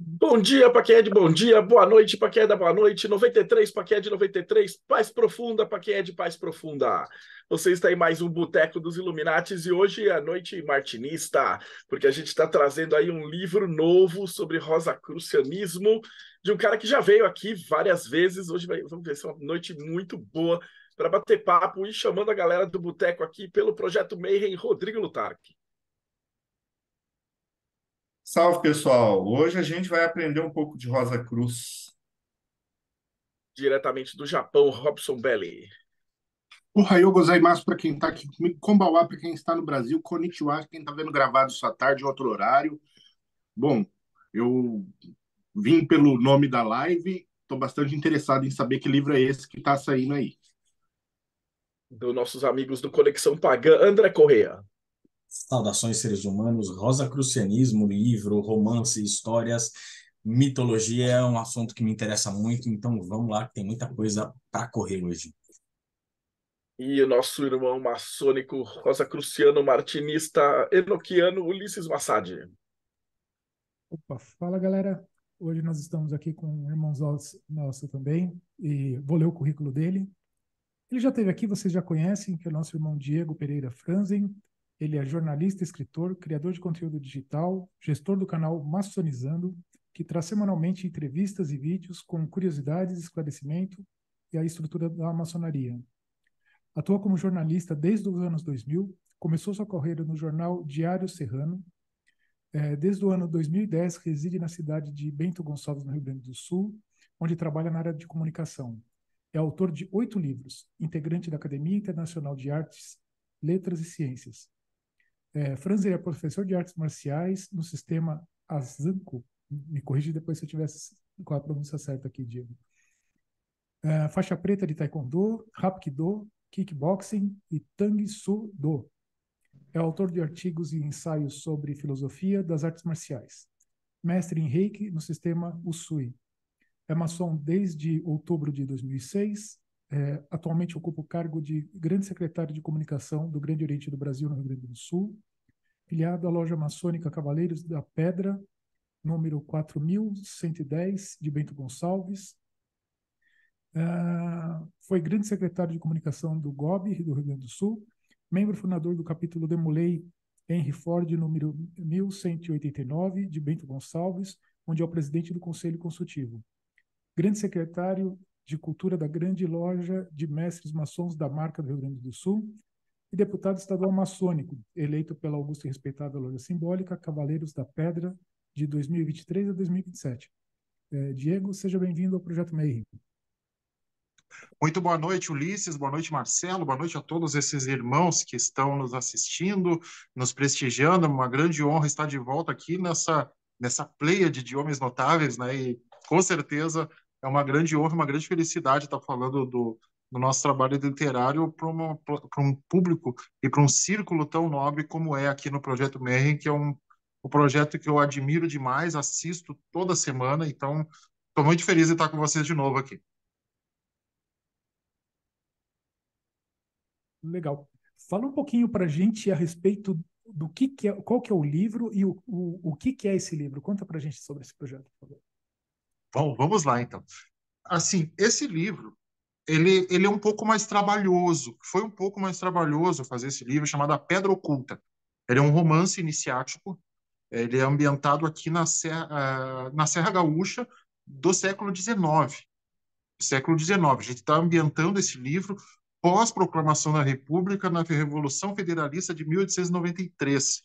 Bom dia para quem é de bom dia, boa noite para quem é da boa noite, 93 para quem é de 93, paz profunda para quem é de paz profunda. Você está em mais um Boteco dos Illuminates e hoje é a noite martinista, porque a gente está trazendo aí um livro novo sobre rosacrucianismo, de um cara que já veio aqui várias vezes. Hoje vamos ver se é uma noite muito boa para bater papo e chamando a galera do Boteco aqui pelo Projeto Mayhem, Rodrigo Lutarque. Salve, pessoal! Hoje a gente vai aprender um pouco de Rosa Cruz. Diretamente do Japão, Robson Belli. Ohayou gozaimasu para quem está aqui comigo, Konbanwa para quem está no Brasil, Konnichiwa quem está vendo gravado isso à tarde em outro horário. Bom, eu vim pelo nome da live, estou bastante interessado em saber que livro é esse que está saindo aí. Dos nossos amigos do Conexão Pagã, André Correa. Saudações, seres humanos. Rosacrucianismo, livro, romance, histórias, mitologia é um assunto que me interessa muito, então vamos lá, que tem muita coisa para correr hoje. E o nosso irmão maçônico rosacruciano martinista enoquiano Ulisses Massad. Opa, fala galera. Hoje nós estamos aqui com um irmão nosso também e vou ler o currículo dele. Ele já esteve aqui, vocês já conhecem, que é o nosso irmão Diego Pereira Franzen. Ele é jornalista, escritor, criador de conteúdo digital, gestor do canal Maçonizando, que traz semanalmente entrevistas e vídeos com curiosidades, esclarecimento e a estrutura da maçonaria. Atua como jornalista desde os anos 2000, começou sua carreira no jornal Diário Serrano. Desde o ano 2010, reside na cidade de Bento Gonçalves, no Rio Grande do Sul, onde trabalha na área de comunicação. É autor de 8 livros, integrante da Academia Internacional de Artes, Letras e Ciências. Franzer é professor de artes marciais no sistema Azanco. Me corrige depois se eu tiver com a pronúncia certa aqui, Diego. Faixa preta de Taekwondo, Hapkido, Kickboxing e Tang Soo Do. É autor de artigos e ensaios sobre filosofia das artes marciais. Mestre em Reiki no sistema Usui. É maçom desde outubro de 2006. Atualmente ocupa o cargo de grande secretário de comunicação do Grande Oriente do Brasil, no Rio Grande do Sul. Filiado à loja maçônica Cavaleiros da Pedra, número 4110, de Bento Gonçalves. Foi grande secretário de comunicação do GOB, do Rio Grande do Sul. Membro fundador do capítulo Demolei Henry Ford, número 1189, de Bento Gonçalves, onde é o presidente do Conselho Consultivo. Grande secretário de Cultura da Grande Loja de Mestres Maçons da Marca do Rio Grande do Sul e deputado estadual maçônico, eleito pela augusta e respeitável Loja Simbólica Cavaleiros da Pedra, de 2023 a 2027. Diego, seja bem-vindo ao Projeto Mayhem. Muito boa noite, Ulisses, boa noite, Marcelo, boa noite a todos esses irmãos que estão nos assistindo, nos prestigiando. É uma grande honra estar de volta aqui nessa pleiade de homens notáveis, né? E com certeza é uma grande honra, uma grande felicidade estar falando do nosso trabalho literário para um público e para um círculo tão nobre como é aqui no Projeto Mayhem, que é um projeto que eu admiro demais, assisto toda semana, então estou muito feliz de estar com vocês de novo aqui. Legal. Fala um pouquinho para a gente a respeito do que é, qual que é o livro e o que é esse livro. Conta para a gente sobre esse projeto, por favor. Bom, vamos lá, então. Assim, esse livro, ele é um pouco mais trabalhoso. Foi um pouco mais trabalhoso fazer esse livro, chamado A Pedra Oculta. Ele é um romance iniciático. Ele é ambientado aqui na Serra Gaúcha do século XIX. Século XIX. A gente está ambientando esse livro pós-proclamação da República na Revolução Federalista de 1893.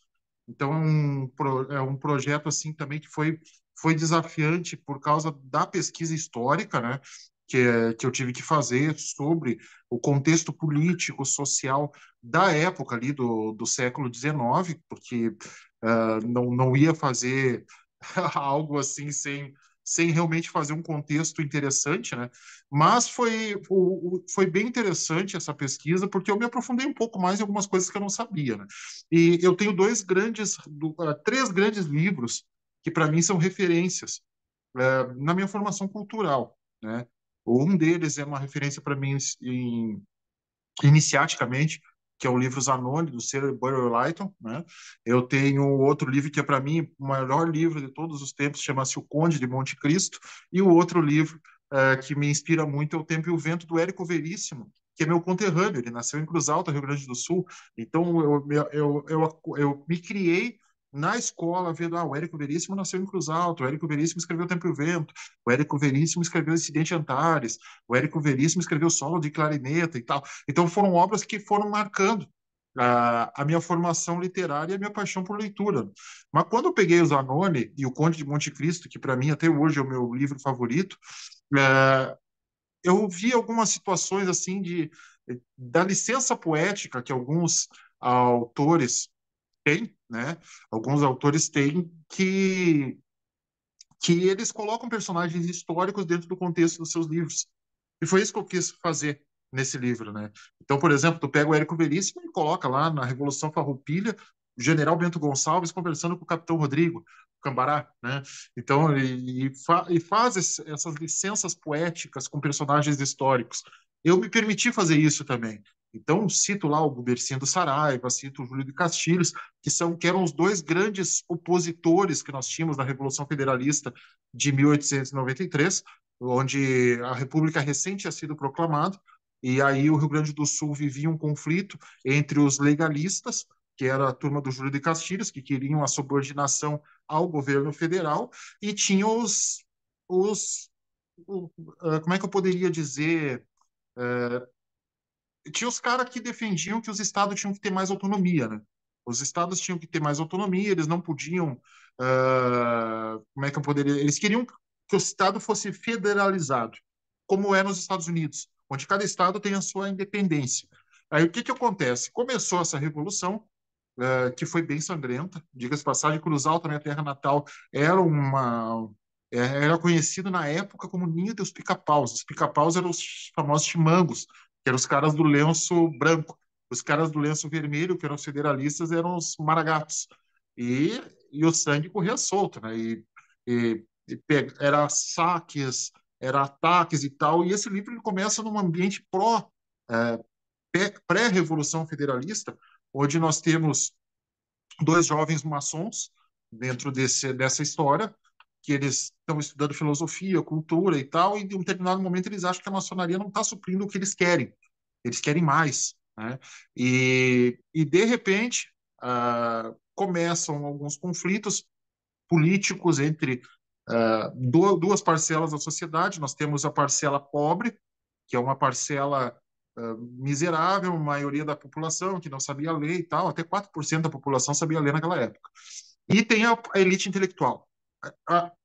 Então, é um projeto assim também que foi desafiante por causa da pesquisa histórica, né? Que eu tive que fazer sobre o contexto político, social da época ali do século XIX, porque não ia fazer algo assim sem realmente fazer um contexto interessante, né? Mas foi bem interessante essa pesquisa, porque eu me aprofundei um pouco mais em algumas coisas que eu não sabia, né? E eu tenho três grandes livros que para mim são referências na minha formação cultural, né? Um deles é uma referência para mim iniciaticamente, que é o livro Zanoni, do Sir Burrell Lytton, né? Eu tenho outro livro que é, para mim, o maior livro de todos os tempos, chama-se O Conde de Monte Cristo, e o outro livro que me inspira muito é O Tempo e o Vento, do Érico Veríssimo, que é meu conterrâneo, ele nasceu em Cruz Alta, Rio Grande do Sul, então eu me criei na escola vendo, o Érico Veríssimo nasceu em Cruz Alta, o Érico Veríssimo escreveu O Tempo e o Vento, o Érico Veríssimo escreveu Incidente Antares, o Érico Veríssimo escreveu Solo de Clarineta e tal. Então foram obras que foram marcando a minha formação literária e a minha paixão por leitura. Mas quando eu peguei o Zanoni e o Conde de Monte Cristo, que para mim até hoje é o meu livro favorito, eu vi algumas situações assim da licença poética que alguns autores têm, né? Alguns autores têm que eles colocam personagens históricos dentro do contexto dos seus livros. E foi isso que eu quis fazer nesse livro, né? Então, por exemplo, tu pega o Érico Veríssimo e coloca lá na Revolução Farroupilha o general Bento Gonçalves conversando com o capitão Rodrigo Cambará, né? Então, e faz essas licenças poéticas com personagens históricos. Eu me permiti fazer isso também. Então, cito lá o Gumercindo Saraiva, cito o Júlio de Castilhos, que eram os dois grandes opositores que nós tínhamos na Revolução Federalista de 1893, onde a República recente tinha sido proclamada, e aí o Rio Grande do Sul vivia um conflito entre os legalistas, que era a turma do Júlio de Castilhos, que queriam a subordinação ao governo federal, e tinha como é que eu poderia dizer? Tinha os caras que defendiam que os estados tinham que ter mais autonomia, né? Os estados tinham que ter mais autonomia, eles não podiam. Como é que eu poderia. Eles queriam que o estado fosse federalizado, como é nos Estados Unidos, onde cada estado tem a sua independência. Aí o que, que acontece? Começou essa revolução, que foi bem sangrenta. Diga-se de passagem, Cruz Alta, minha terra natal, era conhecido na época como Ninho dos Pica-Paus. Os pica-paus eram os famosos chimangos, que eram os caras do lenço branco. Os caras do lenço vermelho, que eram os federalistas, eram os maragatos. E o sangue corria solto, né? Era saques, era ataques e tal. E esse livro ele começa num ambiente pré-revolução federalista, onde nós temos dois jovens maçons dentro dessa história, que eles estão estudando filosofia, cultura e tal, e em um determinado momento eles acham que a maçonaria não está suprindo o que eles querem mais, né? E de repente, começam alguns conflitos políticos entre duas parcelas da sociedade. Nós temos a parcela pobre, que é uma parcela miserável, a maioria da população que não sabia ler e tal, até 4% da população sabia ler naquela época. E tem a elite intelectual.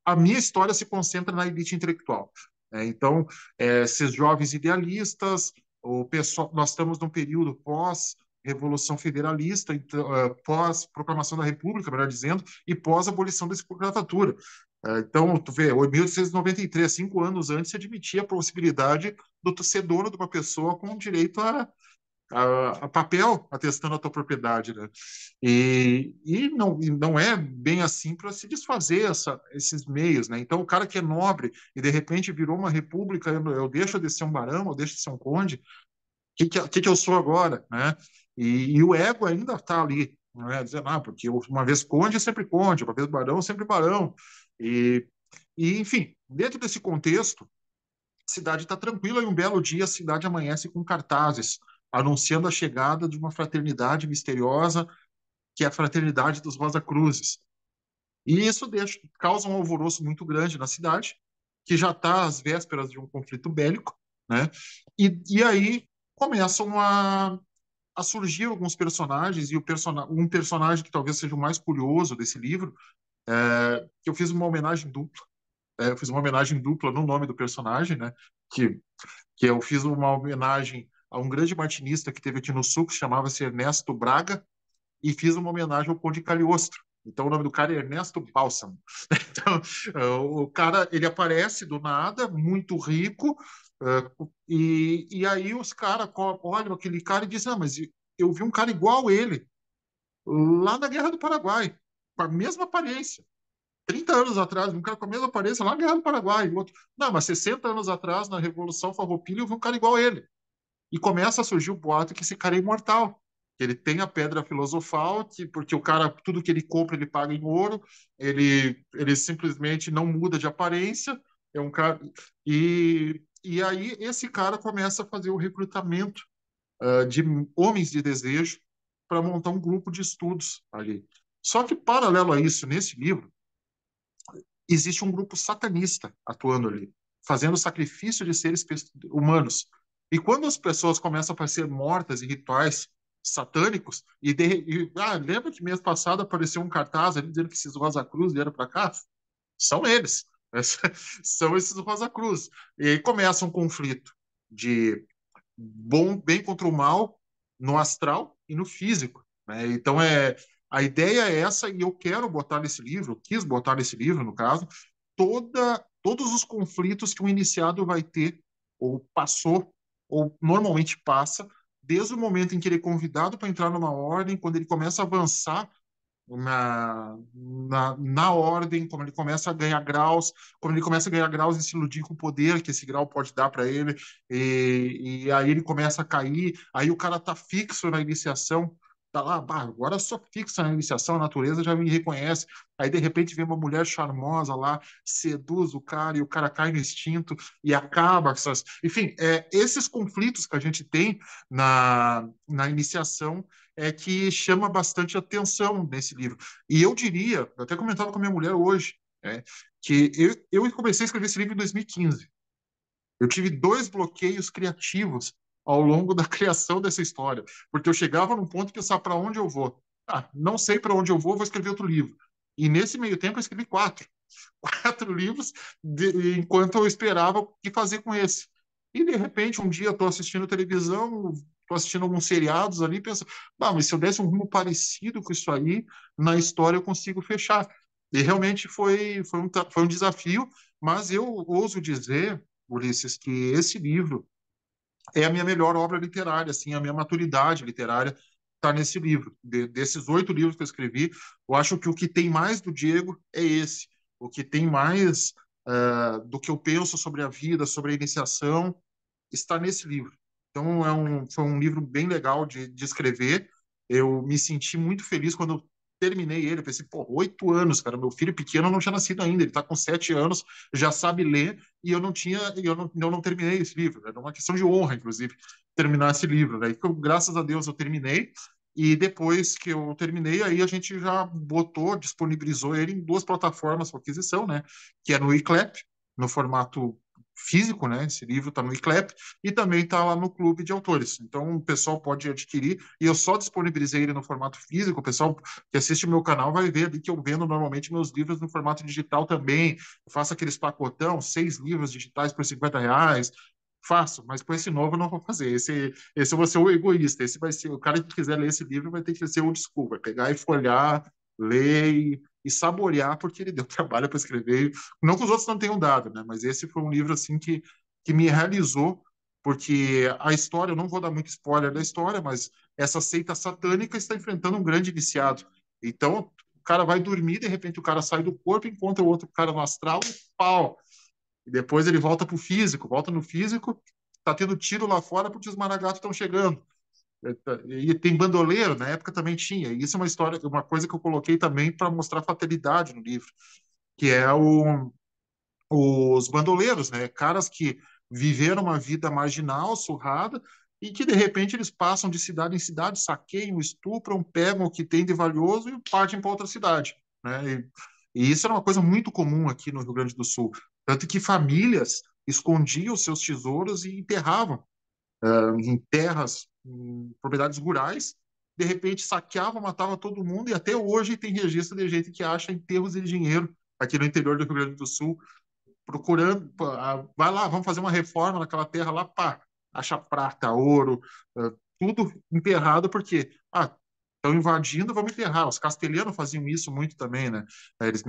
A minha história se concentra na elite intelectual. Então, esses jovens idealistas, o pessoal, nós estamos num período pós-Revolução Federalista, então, pós-proclamação da República, melhor dizendo, e pós-abolição da escravatura. Então, tu vê, em 1893, 5 anos antes, se admitia a possibilidade do tu ser dono de uma pessoa com direito a papel atestando a tua propriedade, né? E não é bem assim para se desfazer esses meios, né? Então, o cara que é nobre e de repente virou uma república, eu deixo de ser um barão, eu deixo de ser um conde, o que eu sou agora, né? E o ego ainda está ali, né? Dizendo, porque uma vez sempre conde, uma vez barão, sempre barão. E, enfim, dentro desse contexto, a cidade está tranquila e um belo dia a cidade amanhece com cartazes anunciando a chegada de uma fraternidade misteriosa, que é a Fraternidade dos Rosa Cruzes. E isso causa um alvoroço muito grande na cidade, que já está às vésperas de um conflito bélico, né? E aí começam a surgir alguns personagens, e um personagem que talvez seja o mais curioso desse livro, que eu fiz uma homenagem dupla. Eu fiz uma homenagem dupla no nome do personagem, né? Que eu fiz uma homenagem a um grande martinista que teve aqui no Sul, que chamava-se Ernesto Braga, e fiz uma homenagem ao Conde Cagliostro. Então, o nome do cara é Ernesto Bálsamo. Então, o cara, ele aparece do nada, muito rico, e aí os caras olham aquele cara e dizem, mas eu vi um cara igual ele, lá na Guerra do Paraguai, com a mesma aparência. 30 anos atrás, um cara com a mesma aparência lá na Guerra do Paraguai. O outro, não, mas 60 anos atrás, na Revolução Farroupilha, eu vi um cara igual a ele. E começa a surgir o boato que esse cara é imortal. que ele tem a pedra filosofal, porque o cara, tudo que ele compra, ele paga em ouro, ele simplesmente não muda de aparência, é um cara... E aí esse cara começa a fazer o recrutamento de homens de desejo para montar um grupo de estudos ali. Só que, paralelo a isso, nesse livro, existe um grupo satanista atuando ali, fazendo sacrifício de seres humanos. E quando as pessoas começam a aparecer mortas em rituais satânicos, lembra que mês passado apareceu um cartaz ali dizendo que esses Rosa Cruz vieram para cá? São eles. São esses Rosa Cruz. E aí começa um conflito de bem contra o mal no astral e no físico, né? Então a ideia é essa, e eu quero botar nesse livro, quis botar nesse livro, no caso, todos os conflitos que o iniciado vai ter, ou passou, ou normalmente passa, desde o momento em que ele é convidado para entrar numa ordem, quando ele começa a avançar na ordem, como ele começa a ganhar graus, como ele começa a ganhar graus e se iludir com o poder que esse grau pode dar para ele, e aí ele começa a cair, aí o cara tá fixo na iniciação, tá lá, agora eu sou fixo na iniciação, a natureza já me reconhece, aí de repente vem uma mulher charmosa lá, seduz o cara, e o cara cai no instinto, e acaba com essas... Enfim, esses conflitos que a gente tem na iniciação que chama bastante atenção nesse livro. E eu diria, eu até comentava com a minha mulher hoje, que eu comecei a escrever esse livro em 2015. Eu tive 2 bloqueios criativos ao longo da criação dessa história, porque eu chegava num ponto e pensava, para onde eu vou? Não sei para onde eu vou escrever outro livro. E nesse meio tempo eu escrevi 4. 4 livros enquanto eu esperava o que fazer com esse. E, de repente, um dia eu estou assistindo televisão, estou assistindo alguns seriados ali, e penso, mas se eu desse um rumo parecido com isso aí, na história eu consigo fechar. E realmente foi um desafio, mas eu ouso dizer, Ulisses, que esse livro é a minha melhor obra literária, assim, a minha maturidade literária está nesse livro. Desses 8 livros que eu escrevi, eu acho que o que tem mais do Diego é esse. O que tem mais do que eu penso sobre a vida, sobre a iniciação, está nesse livro. Então, foi um livro bem legal de escrever. Eu me senti muito feliz quando eu terminei ele. Eu pensei, 8 anos, cara. Meu filho pequeno não tinha nascido ainda. Ele está com 7 anos, já sabe ler, e eu não terminei esse livro. Era uma questão de honra, inclusive, terminar esse livro. Né? E, graças a Deus eu terminei. E depois que eu terminei, aí a gente já disponibilizou ele em 2 plataformas para aquisição, né? Que é no eClap, no formato físico, né? Esse livro está no eClap e também está lá no Clube de Autores. Então, o pessoal pode adquirir, e eu só disponibilizei ele no formato físico. O pessoal que assiste o meu canal vai ver ali que eu vendo normalmente meus livros no formato digital também. Eu faço aqueles pacotão, 6 livros digitais por R$ 50. Faço, mas com esse novo eu não vou fazer. Esse eu vou ser o egoísta. Esse vai ser o cara que quiser ler esse livro vai ter que ser o desculpa, vai pegar e folhear, ler e saborear, porque ele deu trabalho para escrever. Não que os outros não tenham dado, né? Mas esse foi um livro assim que me realizou, porque a história, eu não vou dar muito spoiler da história, mas essa seita satânica está enfrentando um grande iniciado. Então, o cara vai dormir, de repente o cara sai do corpo, encontra o outro cara no astral, e pau! E depois ele volta pro físico, volta no físico, tá tendo tiro lá fora porque os maragatos estão chegando. E tem bandoleiro, na época também tinha. E isso é uma história, uma coisa que eu coloquei também para mostrar fatalidade no livro, que é os bandoleiros, né? Caras que viveram uma vida marginal, surrada, e que de repente eles passam de cidade em cidade, saqueiam, estupram, pegam o que tem de valioso e partem para outra cidade, né? E isso era uma coisa muito comum aqui no Rio Grande do Sul, tanto que famílias escondiam seus tesouros e enterravam em terras, em propriedades rurais, de repente saqueava, matava todo mundo, e até hoje tem registro de gente que acha enterros de dinheiro aqui no interior do Rio Grande do Sul, procurando, vai lá, vamos fazer uma reforma naquela terra lá, pá, acha prata, ouro, tudo enterrado, porque estão invadindo, vamos enterrar. Os castelhanos faziam isso muito também, né? Eles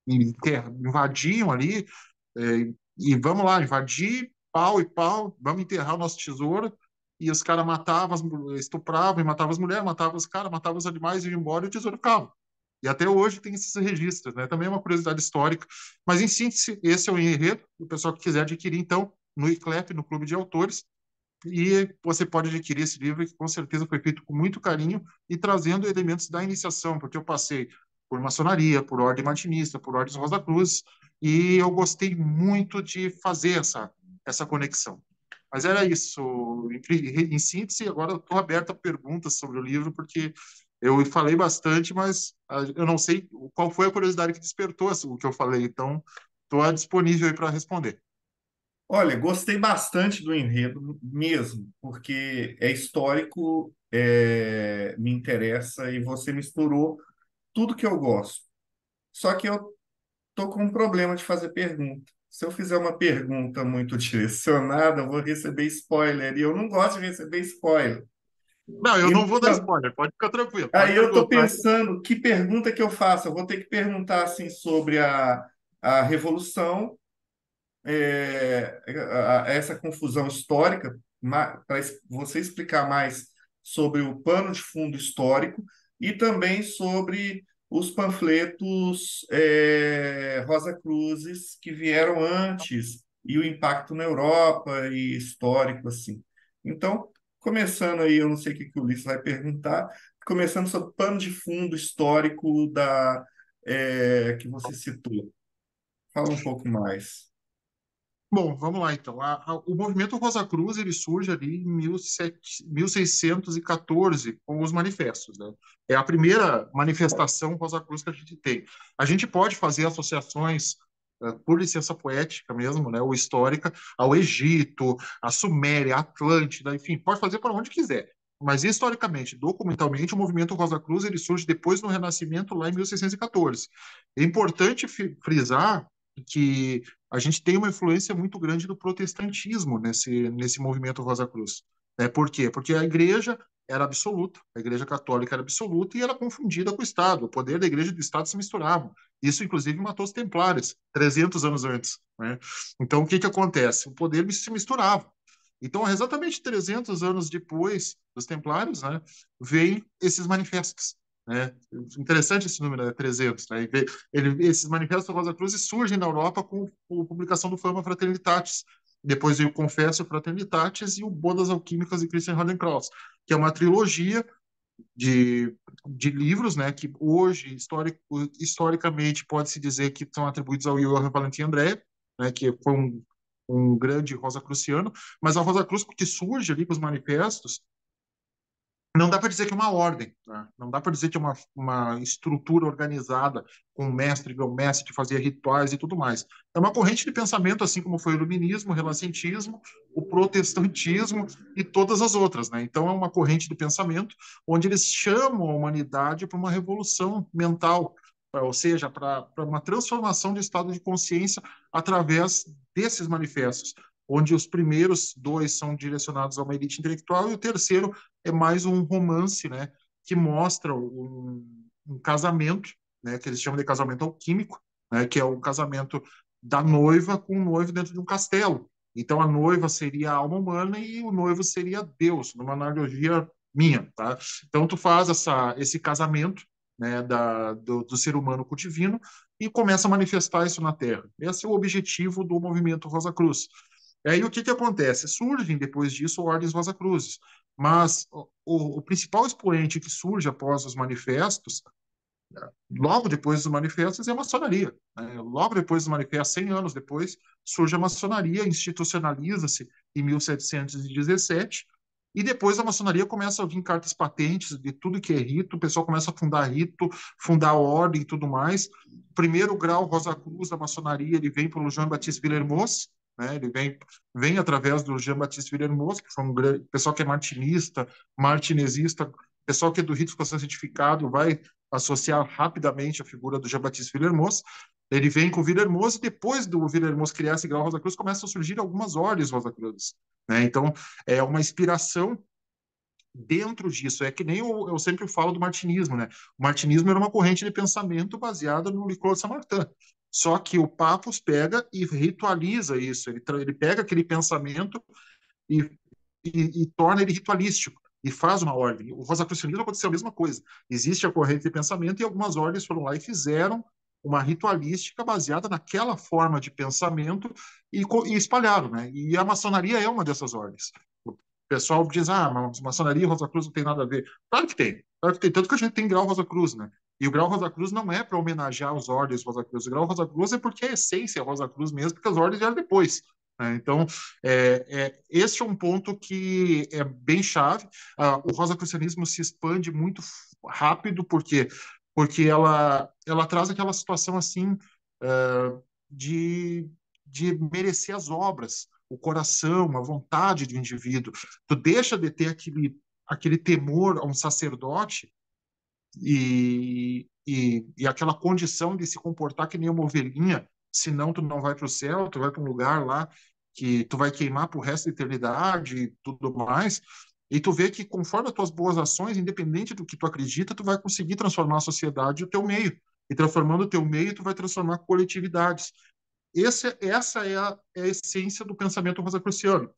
invadiam ali, e vamos lá, invadir, pau e pau, vamos enterrar o nosso tesouro, e os caras matavam, estupravam, e matavam as mulheres, matavam os caras, matavam os animais, e iam embora, e o tesouro ficava. E até hoje tem esses registros, né? Também é uma curiosidade histórica. Mas, em síntese, esse é o enredo. O pessoal que quiser adquirir, então, no eClap, no Clube de Autores. e você pode adquirir esse livro, que com certeza foi feito com muito carinho e trazendo elementos da iniciação, porque eu passei por maçonaria, por ordem martinista, por ordens Rosa Cruz, e eu gostei muito de fazer essa conexão. Mas era isso. Em síntese, agora eu estou aberto a perguntas sobre o livro, porque eu falei bastante, mas eu não sei qual foi a curiosidade que despertou o que eu falei, então estou disponível para responder. Olha, gostei bastante do enredo mesmo, porque é histórico, me interessa e você misturou tudo que eu gosto. Só que eu tô com um problema de fazer pergunta. Se eu fizer uma pergunta muito direcionada, eu vou receber spoiler e eu não gosto de receber spoiler. Não, eu não vou dar Então, spoiler, pode ficar tranquilo, pode aí eu estou perguntar. pensando que pergunta que eu faço. Eu vou ter que perguntar assim sobre a Revolução, essa confusão histórica, para você explicar mais sobre o pano de fundo histórico e também sobre os panfletos Rosa Cruzes que vieram antes e o impacto na Europa e histórico assim. Então, começando aí, eu não sei o que o Ulisses vai perguntar, começando sobre o pano de fundo histórico que você citou. Fala um pouco mais. Bom, vamos lá então. O movimento Rosa Cruz ele surge ali em 1614 com os manifestos, né? É a primeira manifestação Rosa Cruz que a gente tem. A gente pode fazer associações por licença poética mesmo, né, ou histórica, ao Egito, à Suméria, à Atlântida, enfim, pode fazer para onde quiser. Mas historicamente, documentalmente, o movimento Rosa Cruz ele surge depois do Renascimento, lá em 1614. É importante frisar que a gente tem uma influência muito grande do protestantismo nesse movimento Rosa Cruz. Né? Por quê? Porque a igreja era absoluta, a igreja católica era absoluta e era confundida com o Estado. O poder da igreja e do Estado se misturavam. Isso, inclusive, matou os templários 300 anos antes. Né? Então, o que acontece? O poder se misturava. Então, exatamente 300 anos depois dos templários, né, vem esses manifestos. Né? Interessante esse número, né? 300. Né? Esses manifestos Rosa Cruz surgem na Europa com a publicação do Fama Fraternitatis. Depois veio o Confessio Fraternitatis e o Bodas Alquímicas de Christian Rodenkreuz, que é uma trilogia de livros, né, que hoje, historicamente, pode-se dizer que são atribuídos ao Johann Valentin André, né, que foi um grande rosacruciano, mas a Rosa Cruz que surge ali com os manifestos não dá para dizer que é uma ordem, né? Não dá para dizer que é uma estrutura organizada com um mestre, grão-mestre, que fazia rituais e tudo mais. É uma corrente de pensamento, assim como foi o iluminismo, o renascentismo, o protestantismo e todas as outras. Né? Então, é uma corrente de pensamento onde eles chamam a humanidade para uma revolução mental, ou seja, para uma transformação de estado de consciência através desses manifestos, onde os primeiros dois são direcionados a uma elite intelectual e o terceiro é mais um romance, né, que mostra um casamento, né, que eles chamam de casamento alquímico, né, que é o casamento da noiva com o noivo dentro de um castelo. Então a noiva seria a alma humana e o noivo seria Deus, numa analogia minha, tá? Então tu faz esse casamento, né, do ser humano com o divino e começa a manifestar isso na Terra. Esse é o objetivo do movimento Rosa Cruz. E aí o que acontece? Surgem depois disso ordens Rosa Cruzes, mas o principal expoente que surge após os manifestos, logo depois dos manifestos, é a maçonaria. Né? Logo depois dos manifestos, 100 anos depois, surge a maçonaria, institucionaliza-se em 1717, e depois a maçonaria começa a vir cartas patentes de tudo que é rito, o pessoal começa a fundar rito, fundar ordem e tudo mais. O primeiro grau Rosa Cruz da maçonaria ele vem pelo Jean-Baptiste Villermoz, né? Ele vem através do Jean-Baptiste Villermoz, que foi um grande pessoal que é martinista, martinesista, pessoal que é do rito ficou certificado, vai associar rapidamente a figura do Jean-Baptiste Villermoz. Ele vem com o Villermoz e depois do Villermoz criar esse grau Rosa Cruz, começam a surgir algumas ordens Rosa Cruz. Né? Então, é uma inspiração dentro disso. É que nem eu sempre falo do martinismo. Né? O martinismo era uma corrente de pensamento baseada no Nicolas Saint-Martin. Só que o Papus pega e ritualiza isso. Ele pega aquele pensamento e, e torna ele ritualístico e faz uma ordem. O rosacrucianismo aconteceu a mesma coisa. Existe a corrente de pensamento e algumas ordens foram lá e fizeram uma ritualística baseada naquela forma de pensamento e espalharam. Né? E a maçonaria é uma dessas ordens. pessoal diz, maçonaria e Rosa Cruz não tem nada a ver. Claro que tem. Claro que tem. Tanto que a gente tem grau Rosa Cruz, né? E o grau Rosa Cruz não é para homenagear os ordens Rosa Cruz. O grau Rosa Cruz é porque a essência é Rosa Cruz mesmo, porque as ordens vieram depois. Né? Então, esse é um ponto que é bem chave. O rosacrucianismo se expande muito rápido, porque ela traz aquela situação assim de, de merecer as obras, o coração, a vontade do indivíduo. Tu deixa de ter aquele temor a um sacerdote e aquela condição de se comportar que nem uma ovelhinha, senão tu não vai para o céu, tu vai para um lugar lá que tu vai queimar para o resto da eternidade e tudo mais. E tu vê que conforme as tuas boas ações, independente do que tu acredita, tu vai conseguir transformar a sociedade e o teu meio. E transformando o teu meio, tu vai transformar coletividades. Essa é a essência do pensamento rosacruciano.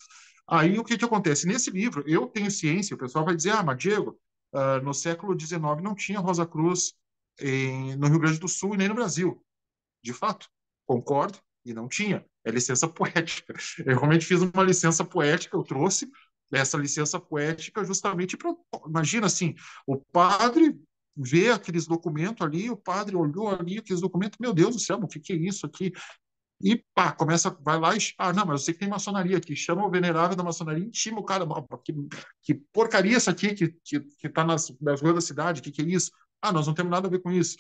Aí o que acontece? Nesse livro, eu tenho ciência, o pessoal vai dizer, mas Diego, no século XIX não tinha Rosa Cruz no Rio Grande do Sul e nem no Brasil. De fato, concordo, e não tinha. É licença poética. Eu realmente fiz uma licença poética, eu trouxe essa licença poética justamente para. Imagina assim, o padre vê aqueles documentos ali, o padre olhou ali aqueles documentos, meu Deus do céu, o que é isso aqui? E pá, vai lá e. Não, mas eu sei que tem maçonaria aqui. Chama o venerável da maçonaria e intima o cara. Que porcaria essa aqui que tá nas ruas da cidade? Que é isso? Nós não temos nada a ver com isso.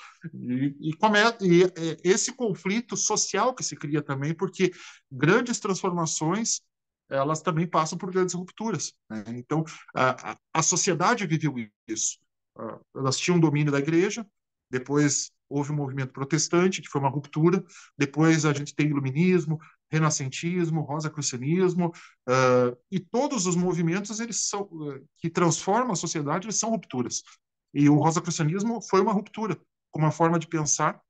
Esse conflito social que se cria também, porque grandes transformações elas também passam por grandes rupturas. Né? Então, a sociedade viveu isso. Elas tinham domínio da igreja, depois houve um movimento protestante, que foi uma ruptura, depois a gente tem iluminismo, renascentismo, rosacrucianismo, e todos os movimentos que transformam a sociedade, eles são rupturas. E o rosacrucianismo foi uma ruptura, uma forma de pensar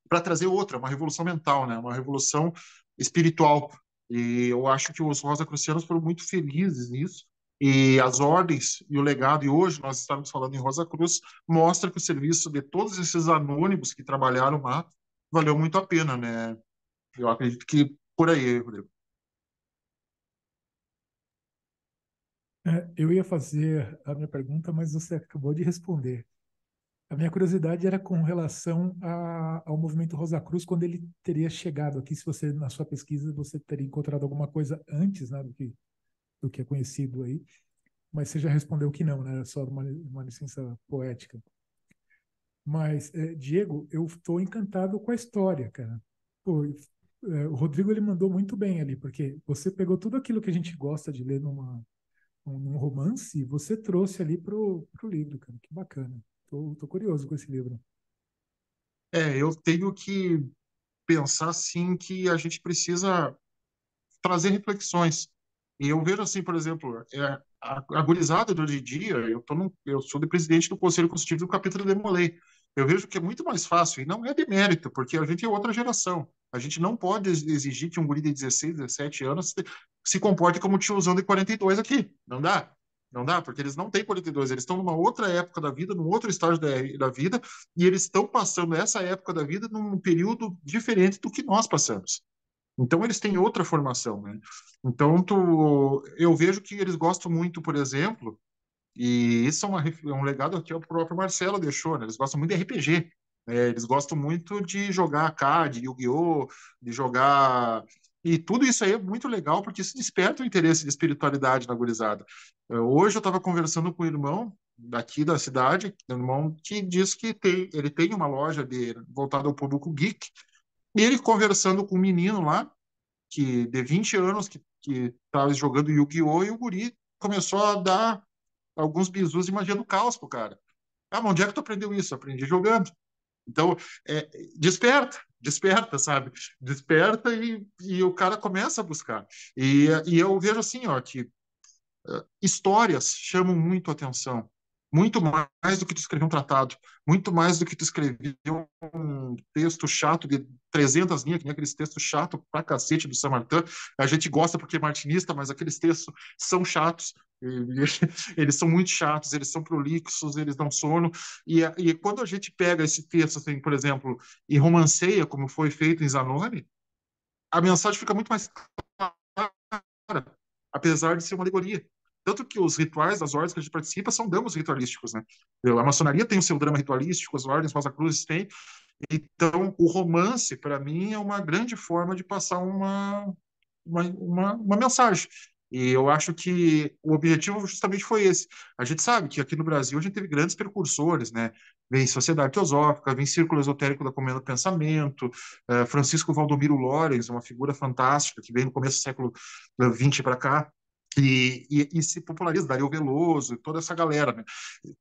para trazer outra, uma revolução mental, né? Uma revolução espiritual. E eu acho que os rosacrucianos foram muito felizes nisso. E as ordens e o legado, e hoje nós estamos falando em Rosa Cruz, mostra que o serviço de todos esses anônimos que trabalharam lá valeu muito a pena, né? Eu acredito que por aí, Rodrigo. Eu ia fazer a minha pergunta, mas você acabou de responder. A minha curiosidade era com relação ao movimento Rosa Cruz, quando ele teria chegado aqui, se você, na sua pesquisa, você teria encontrado alguma coisa antes, né, do que é conhecido aí, mas você já respondeu que não, né, era só uma licença poética. Mas, Diego, eu estou encantado com a história, cara. Pô, o Rodrigo, ele mandou muito bem ali, porque você pegou tudo aquilo que a gente gosta de ler num romance e você trouxe ali pro livro, cara. Que bacana. Tô curioso com esse livro. Eu tenho que pensar, sim, que a gente precisa trazer reflexões. E eu vejo assim, por exemplo, a gurizada do hoje em dia, eu sou de presidente do Conselho Consultivo do capítulo de Demolei. Eu vejo que é muito mais fácil, e não é demérito, porque a gente é outra geração. A gente não pode exigir que um guri de 16, 17 anos se comporte como um tiozão de 42 aqui. Não dá. Não dá, porque eles não têm 42, eles estão numa outra época da vida, num outro estágio da vida, e eles estão passando essa época da vida num período diferente do que nós passamos. Então, eles têm outra formação, né? Então, eu vejo que eles gostam muito, por exemplo, e isso é um legado que o próprio Marcelo deixou, né? Eles gostam muito de RPG, né? Eles gostam muito de jogar CAD, Yu-Gi-Oh!, de jogar... E tudo isso aí é muito legal, porque isso desperta o interesse de espiritualidade na gurizada. Hoje eu estava conversando com um irmão daqui da cidade, um irmão que diz que ele tem uma loja voltada ao público geek, e ele conversando com um menino lá, de 20 anos, que estava jogando Yu-Gi-Oh! E o guri começou a dar alguns bizus de magia do caos pro cara. Mas onde é que tu aprendeu isso? Aprendi jogando. Então, desperta, sabe? Desperta e o cara começa a buscar. E eu vejo assim, ó, que histórias chamam muito a atenção. Muito mais do que tu escrever um tratado, muito mais do que tu escrever um texto chato de 300 linhas, que nem aqueles textos chatos pra cacete do Samartã. A gente gosta porque é martinista, mas aqueles textos são chatos. Eles são muito chatos, eles são prolixos, eles dão sono. E quando a gente pega esse texto, assim, por exemplo, e romanceia, como foi feito em Zanoni, a mensagem fica muito mais clara, apesar de ser uma alegoria. Tanto que os rituais das ordens que a gente participa são dramas ritualísticos, né? A maçonaria tem o seu drama ritualístico, as ordens Rosa Cruz têm. Então, o romance, para mim, é uma grande forma de passar uma mensagem. E eu acho que o objetivo justamente foi esse. A gente sabe que aqui no Brasil a gente teve grandes precursores, né? Vem Sociedade Teosófica, vem Círculo Esotérico da Comunhão do Pensamento, Francisco Valdomiro Lorenz, uma figura fantástica que veio no começo do século XX para cá, e se populariza, Dario Veloso, toda essa galera, né?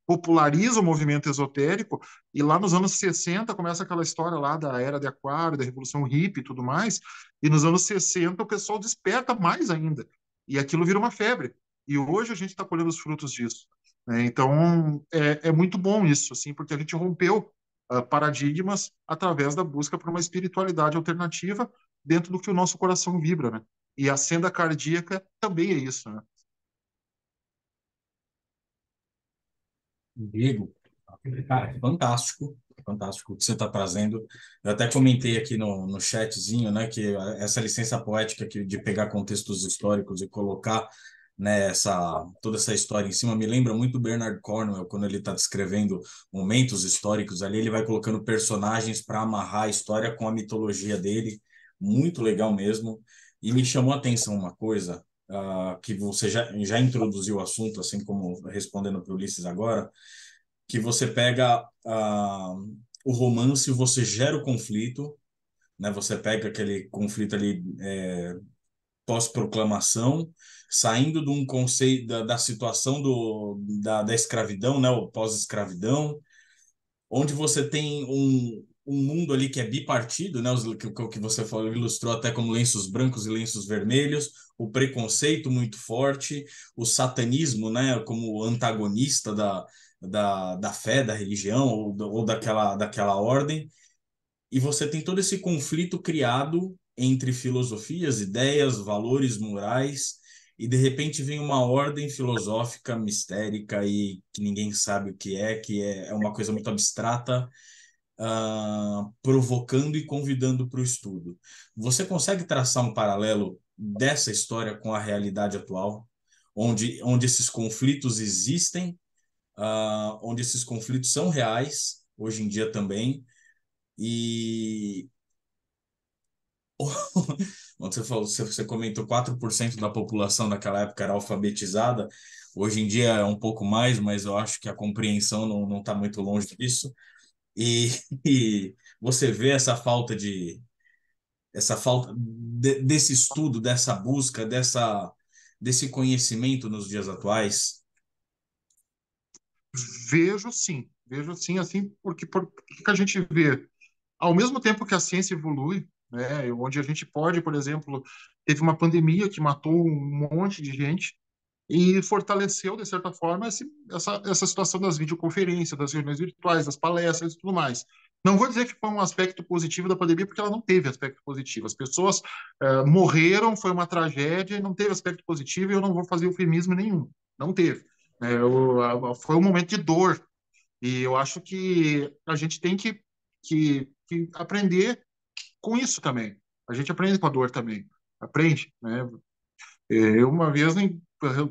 Populariza o movimento esotérico, e lá nos anos 60 começa aquela história lá da Era de Aquário, da Revolução Hippie e tudo mais, e nos anos 60 o pessoal desperta mais ainda, e aquilo vira uma febre. E hoje a gente está colhendo os frutos disso, né? Então, é muito bom isso, assim, porque a gente rompeu paradigmas através da busca por uma espiritualidade alternativa dentro do que o nosso coração vibra, né? E a senda cardíaca também é isso, né? Diego, cara, fantástico, fantástico o que você está trazendo. Eu até comentei aqui no chatzinho, né, que essa licença poética aqui de pegar contextos históricos e colocar, né, toda essa história em cima me lembra muito Bernard Cornwell quando ele está descrevendo momentos históricos ali, ele vai colocando personagens para amarrar a história com a mitologia dele, muito legal mesmo. E me chamou a atenção uma coisa. Que você já introduziu o assunto, assim como respondendo para o Ulisses agora, que você pega o romance e você gera o conflito, né? Você pega aquele conflito ali pós-proclamação, saindo de um conceito da situação da escravidão, né? O pós-escravidão, onde você tem um mundo ali que é bipartido, né? Que você falou, ilustrou até como lenços brancos e lenços vermelhos, o preconceito muito forte, o satanismo, né? Como antagonista da fé, da religião ou daquela ordem, e você tem todo esse conflito criado entre filosofias, ideias, valores morais, e de repente vem uma ordem filosófica mistérica e que ninguém sabe o que é uma coisa muito abstrata, provocando e convidando para o estudo. Você consegue traçar um paralelo dessa história com a realidade atual, onde esses conflitos existem, onde esses conflitos são reais, hoje em dia também, e onde você falou, você comentou 4% da população naquela época era alfabetizada, hoje em dia é um pouco mais, mas eu acho que a compreensão não está muito longe disso. E, e você vê desse estudo, dessa busca, desse conhecimento nos dias atuais. Vejo sim, assim, porque a gente vê, ao mesmo tempo que a ciência evolui, né, onde a gente pode, por exemplo, teve uma pandemia que matou um monte de gente e fortaleceu, de certa forma, essa situação das videoconferências, das reuniões virtuais, das palestras e tudo mais. Não vou dizer que foi um aspecto positivo da pandemia, porque ela não teve aspecto positivo. As pessoas morreram, foi uma tragédia, e não teve aspecto positivo, e eu não vou fazer eufemismo nenhum. Não teve. Foi um momento de dor. E eu acho que a gente tem que aprender com isso também. A gente aprende com a dor também. Aprende, né? Eu, uma vez,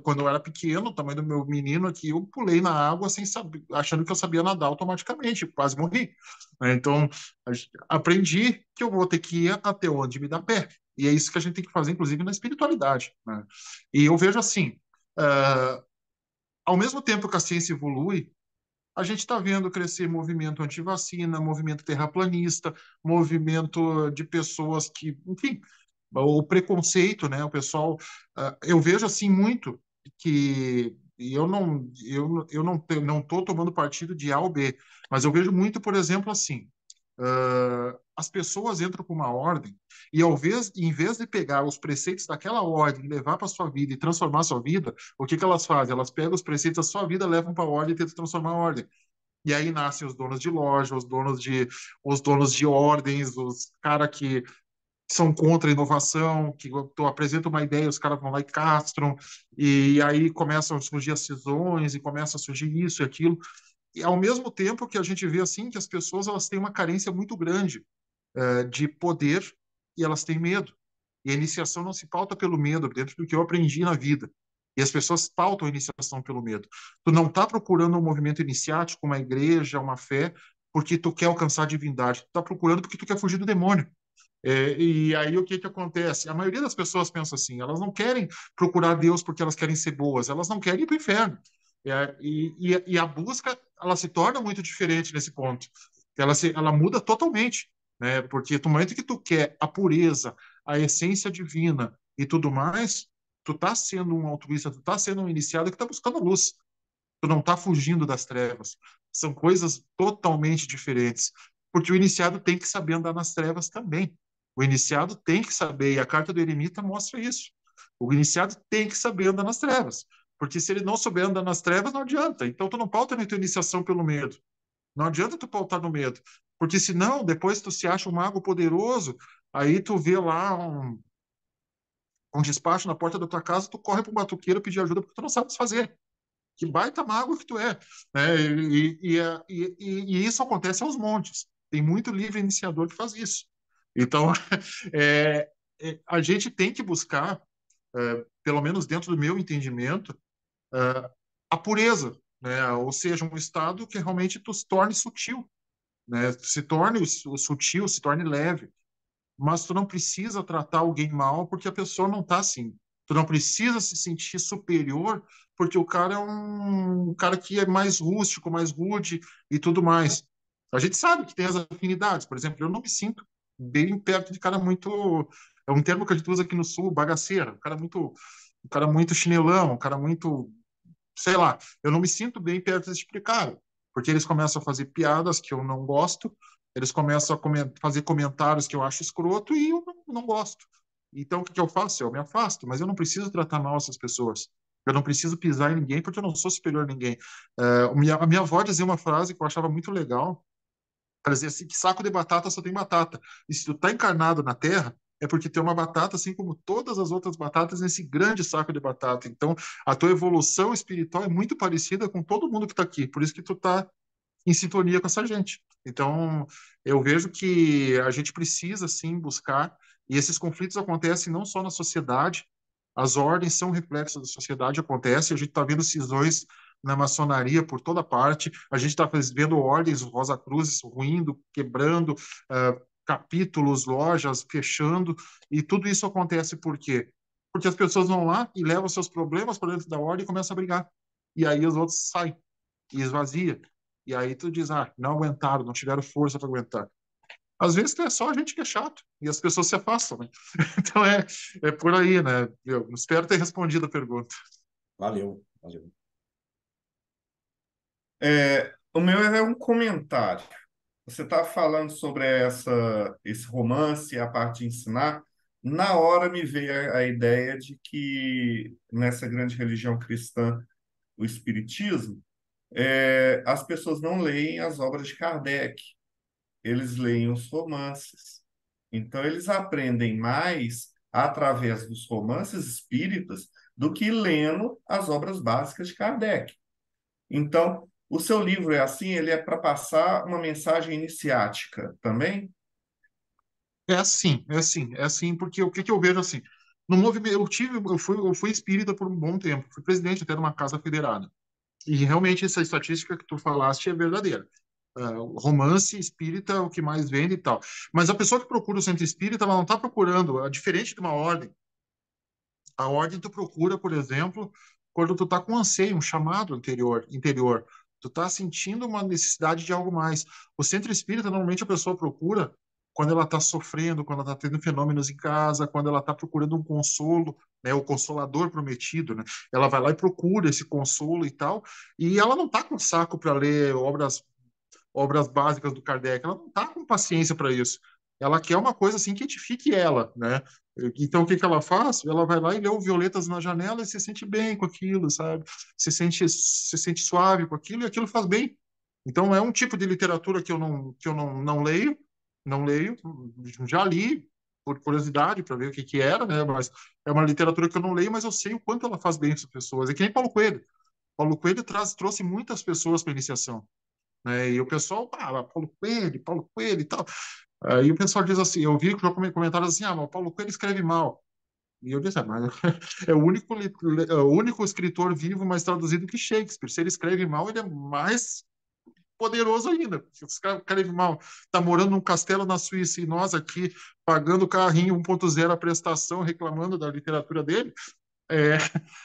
quando eu era pequeno, o tamanho do meu menino aqui, eu pulei na água sem saber, achando que eu sabia nadar automaticamente, quase morri. Então, aprendi que eu vou ter que ir até onde me dá pé. E é isso que a gente tem que fazer, inclusive, na espiritualidade, né? E eu vejo assim, ao mesmo tempo que a ciência evolui, a gente está vendo crescer movimento anti-vacina, movimento terraplanista, movimento de pessoas que, enfim, o preconceito, né? O pessoal, eu vejo assim muito que e eu não estou tomando partido de A ou B, mas eu vejo muito, por exemplo, assim, as pessoas entram com uma ordem e em vez de pegar os preceitos daquela ordem, levar para sua vida e transformar a sua vida, o que elas fazem? Elas pegam os preceitos da sua vida, levam para a ordem e tentam transformar a ordem. E aí nascem os donos de loja, os donos de ordens, os caras que são contra a inovação, que tu apresenta uma ideia, os caras vão lá e castram, e aí começam a surgir as cisões, e começa a surgir isso e aquilo. E ao mesmo tempo que a gente vê assim que as pessoas elas têm uma carência muito grande de poder e elas têm medo. E a iniciação não se pauta pelo medo, dentro do que eu aprendi na vida. E as pessoas pautam a iniciação pelo medo. Tu não está procurando um movimento iniciático, uma igreja, uma fé, porque tu quer alcançar a divindade. Tu está procurando porque tu quer fugir do demônio. E aí o que que acontece? A maioria das pessoas pensa assim, elas não querem procurar Deus porque elas querem ser boas, elas não querem ir para o inferno. E a busca, ela se torna muito diferente nesse ponto. Ela muda totalmente, né? Porque no momento que tu quer a pureza, a essência divina e tudo mais, tu tá sendo um altruísta, tu tá sendo um iniciado que tá buscando a luz. Tu não tá fugindo das trevas. São coisas totalmente diferentes. Porque o iniciado tem que saber andar nas trevas também. O iniciado tem que saber, e a carta do eremita mostra isso. O iniciado tem que saber andar nas trevas. Porque se ele não souber andar nas trevas, não adianta. Então, tu não pauta na tua iniciação pelo medo. Não adianta tu pautar no medo. Porque senão, depois tu se acha um mago poderoso, aí tu vê lá um despacho na porta da tua casa, tu corre pro batuqueiro pedir ajuda porque tu não sabe fazer. Que baita mago que tu é, né? E isso acontece aos montes. Tem muito livre iniciador que faz isso. Então, é, a gente tem que buscar, pelo menos dentro do meu entendimento, a pureza, né? Ou seja, um estado que realmente tu se torne sutil, né? Se torne o sutil, se torne leve, mas tu não precisa tratar alguém mal porque a pessoa não está assim. Tu não precisa se sentir superior porque o cara é um cara que é mais rústico, mais rude e tudo mais. A gente sabe que tem as afinidades. Por exemplo, eu não me sinto bem perto de cara muito... É um termo que a gente usa aqui no Sul, bagaceira. Um cara muito chinelão, um cara muito... Sei lá, eu não me sinto bem perto desse tipo de cara, porque eles começam a fazer piadas que eu não gosto, eles começam a fazer comentários que eu acho escroto e eu não gosto. Então, o que eu faço? Eu me afasto, mas eu não preciso tratar mal essas pessoas. Eu não preciso pisar em ninguém porque eu não sou superior a ninguém. A minha avó dizia uma frase que eu achava muito legal. Ela dizia assim, que saco de batata só tem batata. E se tu tá encarnado na Terra, é porque tem uma batata, assim como todas as outras batatas, nesse grande saco de batata. Então, a tua evolução espiritual é muito parecida com todo mundo que está aqui. Por isso que tu tá em sintonia com essa gente. Então, eu vejo que a gente precisa, sim, buscar, e esses conflitos acontecem não só na sociedade, as ordens são reflexos da sociedade, acontece, a gente está vendo cisões na maçonaria por toda parte, a gente está vendo ordens Rosa Cruzes ruindo, quebrando, capítulos, lojas fechando, e tudo isso acontece por quê? Porque as pessoas vão lá e levam seus problemas para dentro da ordem e começam a brigar. E aí os outros saem e esvazia. E aí tu diz, não aguentaram, não tiveram força para aguentar. Às vezes é só a gente que é chato e as pessoas se afastam, né? Então é por aí, né? Eu espero ter respondido a pergunta. Valeu, valeu. O meu é um comentário. Você está falando sobre esse romance, a parte de ensinar. Na hora me veio a ideia de que nessa grande religião cristã, o Espiritismo, as pessoas não leem as obras de Kardec, eles leem os romances. Então, eles aprendem mais através dos romances espíritas do que lendo as obras básicas de Kardec. Então, o seu livro é assim, ele é para passar uma mensagem iniciática também? É assim, porque o que, que eu vejo assim, no movimento, eu fui espírita por um bom tempo, fui presidente até de uma casa federada. E realmente essa estatística que tu falaste é verdadeira. O romance espírita é o que mais vende e tal. Mas a pessoa que procura o centro espírita, ela não está procurando, diferente de uma ordem. A ordem tu procura, por exemplo, quando tu tá com anseio, um chamado interior. Tu tá sentindo uma necessidade de algo mais. O centro espírita, normalmente a pessoa procura quando ela está sofrendo, quando ela está tendo fenômenos em casa, quando ela está procurando um consolo, né, o consolador prometido, né? Ela vai lá e procura esse consolo e tal, e ela não está com saco para ler obras básicas do Kardec. Ela não está com paciência para isso. Ela quer uma coisa assim que edifique ela, né? Então, o que que ela faz? Ela vai lá e lê o Violetas na Janela e se sente bem com aquilo, sabe? Se sente suave com aquilo e aquilo faz bem. Então, é um tipo de literatura que eu não leio, não leio, já li por curiosidade para ver o que que era, né? Mas é uma literatura que eu não leio, mas eu sei o quanto ela faz bem para as pessoas. É que nem Paulo Coelho. Paulo Coelho trouxe muitas pessoas para a iniciação, né? E o pessoal, Paulo Coelho e tal. Aí o pessoal diz assim, eu vi comentários assim, mas o Paulo Coelho escreve mal. E eu disse, mas é o único escritor vivo mais traduzido que Shakespeare. Se ele escreve mal, ele é mais poderoso ainda. Se o cara escreve mal, está morando num castelo na Suíça e nós aqui pagando carrinho 1.0 a prestação, reclamando da literatura dele, é,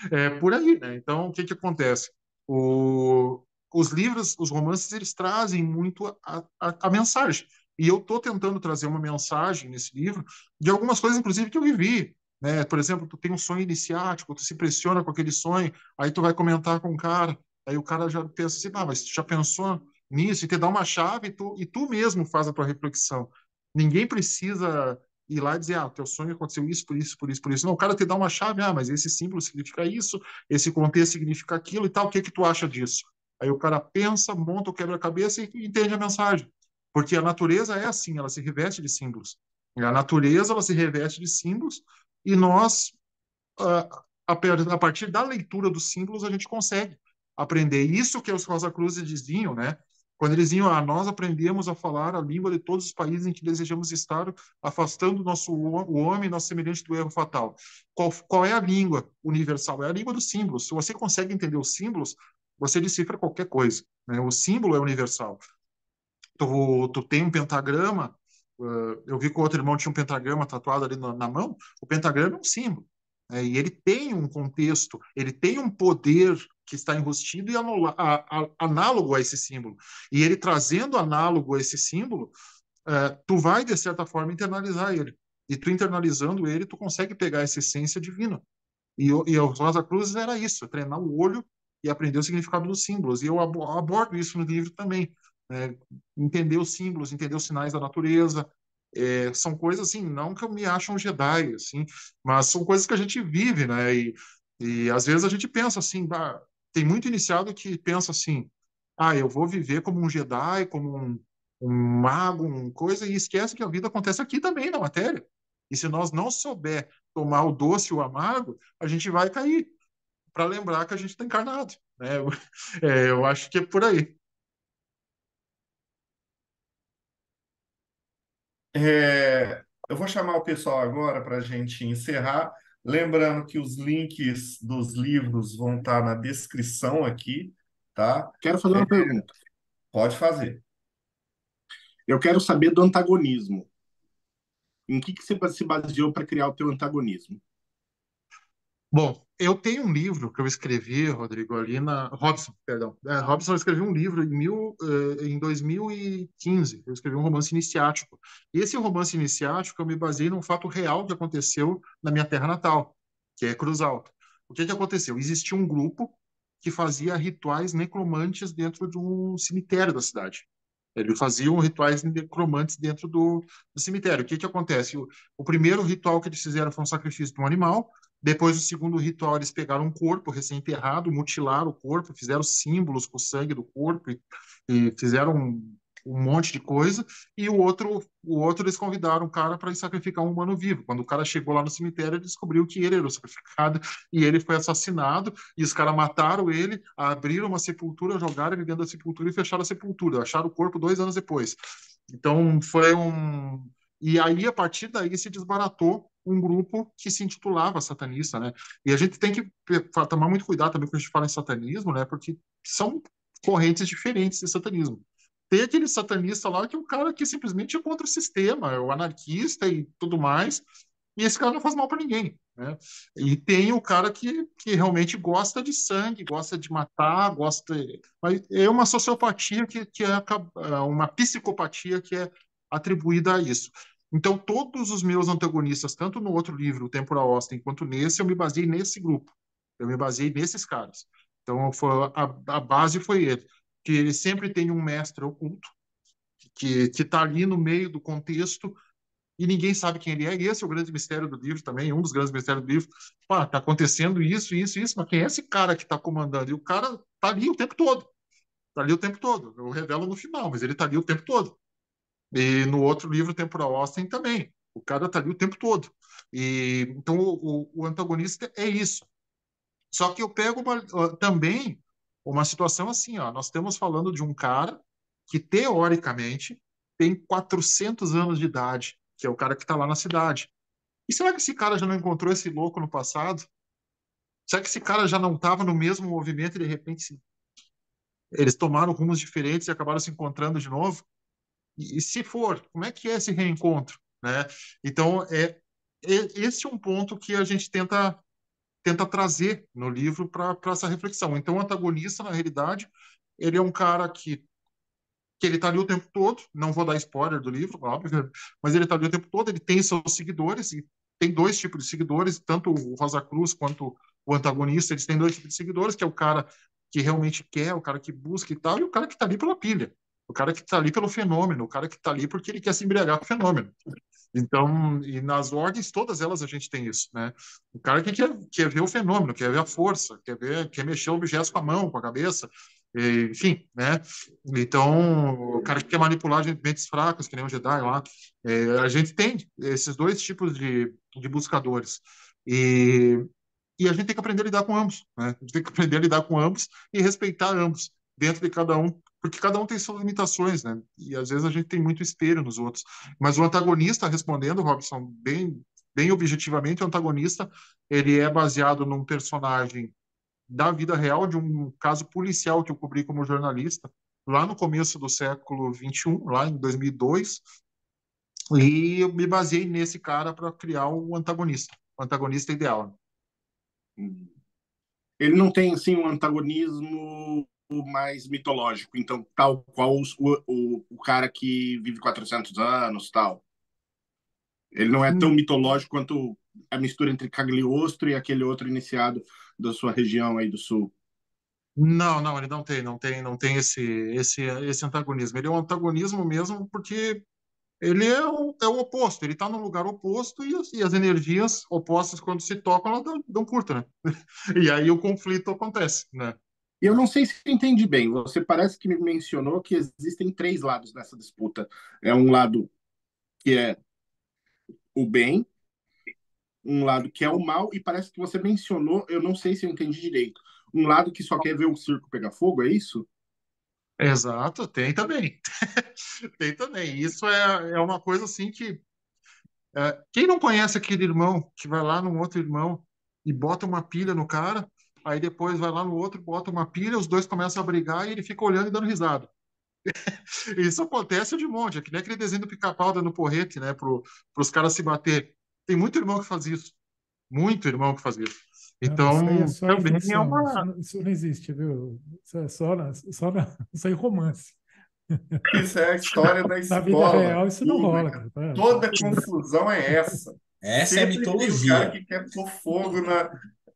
é por aí, né? Então, o que que acontece? Os livros, os romances, eles trazem muito a mensagem. E eu estou tentando trazer uma mensagem nesse livro de algumas coisas, inclusive, que eu vivi. Né? Por exemplo, tu tem um sonho iniciático, tu se impressiona com aquele sonho, aí tu vai comentar com o cara, aí o cara já pensa assim, ah, mas tu já pensou nisso? E te dá uma chave e tu mesmo faz a tua reflexão. Ninguém precisa ir lá e dizer, ah, teu sonho aconteceu isso, por isso, por isso, por isso. Não, o cara te dá uma chave, ah, mas esse símbolo significa isso, esse contexto significa aquilo e tal, o que que tu acha disso? Aí o cara pensa, monta o quebra-cabeça e entende a mensagem. Porque a natureza é assim, ela se reveste de símbolos. A natureza, ela se reveste de símbolos e nós, a partir da leitura dos símbolos, a gente consegue aprender. Isso que os Rosa Cruz diziam, né? Quando eles diziam, nós aprendemos a falar a língua de todos os países em que desejamos estar, afastando o homem, nosso semelhante do erro fatal. Qual é a língua universal? É a língua dos símbolos. Se você consegue entender os símbolos, você decifra qualquer coisa. Né? O símbolo é universal. Tu tem um pentagrama, eu vi que o outro irmão tinha um pentagrama tatuado ali na mão, o pentagrama é um símbolo. Né? E ele tem um contexto, ele tem um poder que está enrustido e análogo a esse símbolo. E ele trazendo análogo a esse símbolo, tu vai, de certa forma, internalizar ele. E tu internalizando ele, tu consegue pegar essa essência divina. E o Rosa Cruz era isso, treinar o olho e aprender o significado dos símbolos. E eu abordo isso no livro também. Né? Entender os símbolos, entender os sinais da natureza. São coisas assim, não que eu me ache um Jedi, assim, mas são coisas que a gente vive, né? E às vezes a gente pensa assim, tem muito iniciado que pensa assim, eu vou viver como um Jedi, como um mago, coisa, e esquece que a vida acontece aqui também na matéria. E se nós não souber tomar o doce e o amargo, a gente vai cair para lembrar que a gente está encarnado. Né? Eu acho que é por aí. Eu vou chamar o pessoal agora para a gente encerrar. Lembrando que os links dos livros vão estar na descrição aqui, tá? Quero fazer uma pergunta. Pode fazer. Eu quero saber do antagonismo. Em que você se baseou para criar o teu antagonismo? Bom, eu tenho um livro que eu escrevi, Rodrigo, Robson, perdão. Robson, eu escrevi um livro em 2015. Eu escrevi um romance iniciático. E esse romance iniciático eu me baseei num fato real que aconteceu na minha terra natal, que é Cruz Alta. O que que aconteceu? Existia um grupo que fazia rituais necromantes dentro de um cemitério da cidade. Eles faziam rituais necromantes dentro do cemitério. O que que acontece? O primeiro ritual que eles fizeram foi um sacrifício de um animal. Depois, o segundo ritual, eles pegaram um corpo recém-enterrado, mutilaram o corpo, fizeram símbolos com o sangue do corpo e fizeram um monte de coisa. E o outro eles convidaram o cara para sacrificar um humano vivo. Quando o cara chegou lá no cemitério, ele descobriu que ele era o sacrificado e ele foi assassinado. E os caras mataram ele, abriram uma sepultura, jogaram ele dentro da sepultura e fecharam a sepultura. Acharam o corpo 2 anos depois. Então, foi um. E aí, a partir daí, se desbaratou um grupo que se intitulava satanista, né? E a gente tem que tomar muito cuidado também quando a gente fala em satanismo, né? Porque são correntes diferentes de satanismo. Tem aquele satanista lá que é um cara que simplesmente é contra o sistema, é o anarquista e tudo mais, e esse cara não faz mal para ninguém, né? E tem o cara que realmente gosta de sangue, gosta de matar, gosta. Mas é uma sociopatia que é uma psicopatia que é atribuída a isso. Então, todos os meus antagonistas, tanto no outro livro, o Temporal Austin, quanto nesse, eu me baseei nesse grupo. Eu me baseei nesses caras. Então, a base foi ele. Que ele sempre tem um mestre oculto, que está ali no meio do contexto, e ninguém sabe quem ele é. E esse é o grande mistério do livro também, um dos grandes mistérios do livro. Pá, tá acontecendo isso, isso, isso, mas quem é esse cara que está comandando? E o cara tá ali o tempo todo. Tá ali o tempo todo. Eu revelo no final, mas ele tá ali o tempo todo. E no outro livro, Temporal Austin, também. O cara tá ali o tempo todo. Então, o antagonista é isso. Só que eu pego também uma situação assim, ó. Nós estamos falando de um cara que, teoricamente, tem 400 anos de idade, que é o cara que está lá na cidade. E será que esse cara já não encontrou esse louco no passado? Será que esse cara já não estava no mesmo movimento e de repente eles tomaram rumos diferentes e acabaram se encontrando de novo? E se for, como é que é esse reencontro, né? Então, esse é um ponto que a gente tenta trazer no livro para essa reflexão. Então, o antagonista, na realidade, ele é um cara que ele está ali o tempo todo, não vou dar spoiler do livro, óbvio, mas ele está ali o tempo todo, ele tem seus seguidores, e tem dois tipos de seguidores, tanto o Rosa Cruz quanto o antagonista, eles têm dois tipos de seguidores, que é o cara que realmente quer, o cara que busca e tal, e o cara que está ali pela pilha, o cara que está ali pelo fenômeno, o cara que está ali porque ele quer se embriagar com o fenômeno. Então, e nas ordens, todas elas a gente tem isso, né? O cara que quer ver o fenômeno, quer ver a força, quer mexer objetos com a mão, com a cabeça, enfim, né? Então, o cara que quer manipular mentes fracas, que nem o Jedi lá, a gente tem esses dois tipos de buscadores. E, e a gente tem que aprender a lidar com ambos, né? A gente tem que aprender a lidar com ambos e respeitar ambos dentro de cada um, porque cada um tem suas limitações, né? E às vezes a gente tem muito espelho nos outros. Mas o antagonista, respondendo, Robson, bem objetivamente, o antagonista, ele é baseado num personagem da vida real, de um caso policial que eu cobri como jornalista, lá no começo do século XXI, lá em 2002, e eu me baseei nesse cara para criar o antagonista ideal. Ele não tem assim um antagonismo mais mitológico, então tal qual o cara que vive 400 anos, tal. Ele não é tão mitológico quanto a mistura entre Cagliostro e aquele outro iniciado da sua região aí do sul. Não, ele não tem esse antagonismo. Ele é um antagonismo mesmo porque ele é o oposto, ele está no lugar oposto e as energias opostas, quando se tocam, elas dão curto, né? E aí o conflito acontece, né? E eu não sei se entendi bem. Você parece que me mencionou que existem três lados nessa disputa. É um lado que é o bem, um lado que é o mal, e parece que você mencionou, eu não sei se eu entendi direito, um lado que só quer ver o circo pegar fogo, é isso? Exato, tem também. Tem também. Isso é uma coisa assim que. Quem não conhece aquele irmão que vai lá num outro irmão e bota uma pilha no cara, aí depois vai lá no outro, bota uma pilha, os dois começam a brigar e ele fica olhando e dando risada. Isso acontece de monte, é que nem aquele desenho do pica-pau dando porrete, né, os caras se bater. Tem muito irmão que faz isso. Muito irmão que faz isso. Não, mas isso aí é Então, só em também é ficção. uma. Isso não existe, viu? Isso é isso aí é romance. Isso é a história da Na vida escola real, isso não rola, pública. cara. Tá Toda tudo bem. confusão é essa. Essa é a Sempre tem o cara mitologia. que quer pôr fogo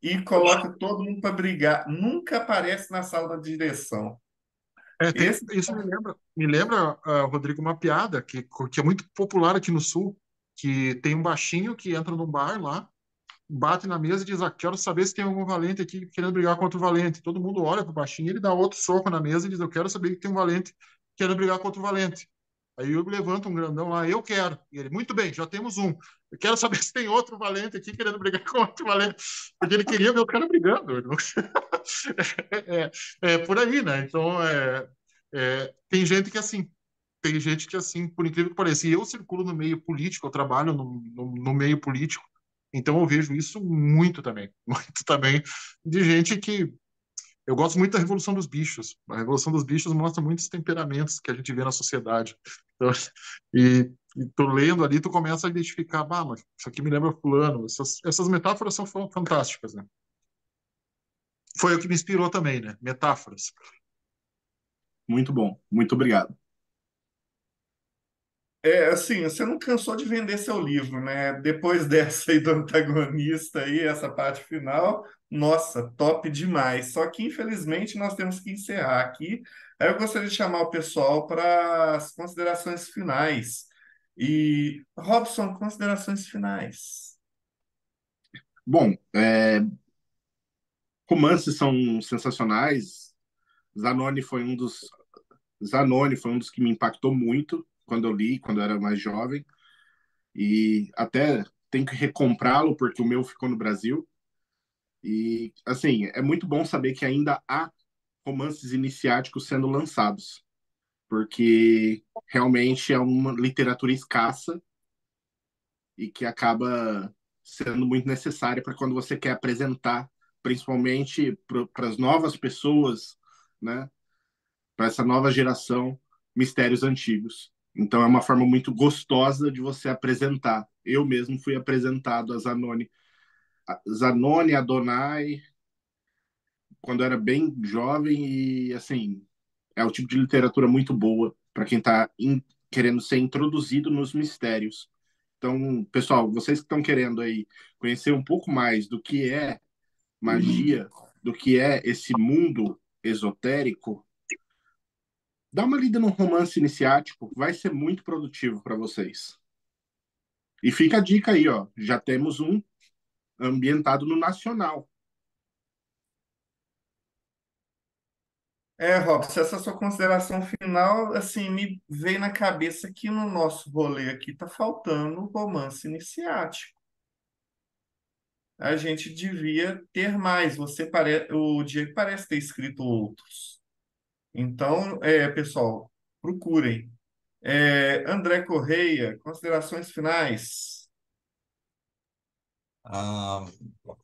e coloca todo mundo para brigar. Nunca aparece na sala da direção. Esse Isso me lembra, Rodrigo, uma piada que é muito popular aqui no Sul, que tem um baixinho que entra num bar lá, bate na mesa e diz: quero saber se tem algum valente aqui querendo brigar contra o valente. Todo mundo olha pro baixinho, ele dá outro soco na mesa e diz: eu quero saber que tem um valente querendo brigar contra o valente. Aí eu levanto um grandão lá: eu quero. E ele: muito bem, já temos um. Eu quero saber se tem outro valente aqui querendo brigar contra o valente. Porque ele queria ver o cara brigando. É por aí, né? Então, tem gente que é assim. Tem gente que, assim, por incrível que pareça, e eu circulo no meio político, eu trabalho no meio político, então eu vejo isso muito também, muito também, de gente que. Eu gosto muito da Revolução dos Bichos. A Revolução dos Bichos mostra muitos temperamentos que a gente vê na sociedade. Então, e tu lendo ali, tu começa a identificar: mas isso aqui me lembra fulano. Essas metáforas são fantásticas, né? Foi o que me inspirou também, né? Metáforas. Muito bom, muito obrigado. É assim, você não cansou de vender seu livro, né? Depois dessa aí do antagonista aí, essa parte final, nossa, top demais. Só que infelizmente nós temos que encerrar aqui. Aí eu gostaria de chamar o pessoal para as considerações finais. E Robson, considerações finais. Bom, romances são sensacionais. Zanoni foi um dos Zanoni foi um dos que me impactou muito quando eu li, quando eu era mais jovem. E até tenho que recomprá-lo porque o meu ficou no Brasil. E assim, é muito bom saber que ainda há romances iniciáticos sendo lançados, porque realmente é uma literatura escassa e que acaba sendo muito necessária para quando você quer apresentar, principalmente para as novas pessoas, né? Para essa nova geração, mistérios antigos. Então é uma forma muito gostosa de você apresentar. Eu mesmo fui apresentado a Zanoni, Adonai, quando era bem jovem e assim, é o tipo de literatura muito boa para quem está querendo ser introduzido nos mistérios. Então, pessoal, vocês que estão querendo aí conhecer um pouco mais do que é magia, do que é esse mundo esotérico, dá uma lida no romance iniciático, vai ser muito produtivo para vocês. E fica a dica aí, ó, já temos um ambientado no Nacional. Robson, essa sua consideração final, assim, me veio na cabeça que no nosso rolê aqui tá faltando romance iniciático. A gente devia ter mais. O Diego parece ter escrito outros. Então, pessoal, procurem. André Correia, considerações finais.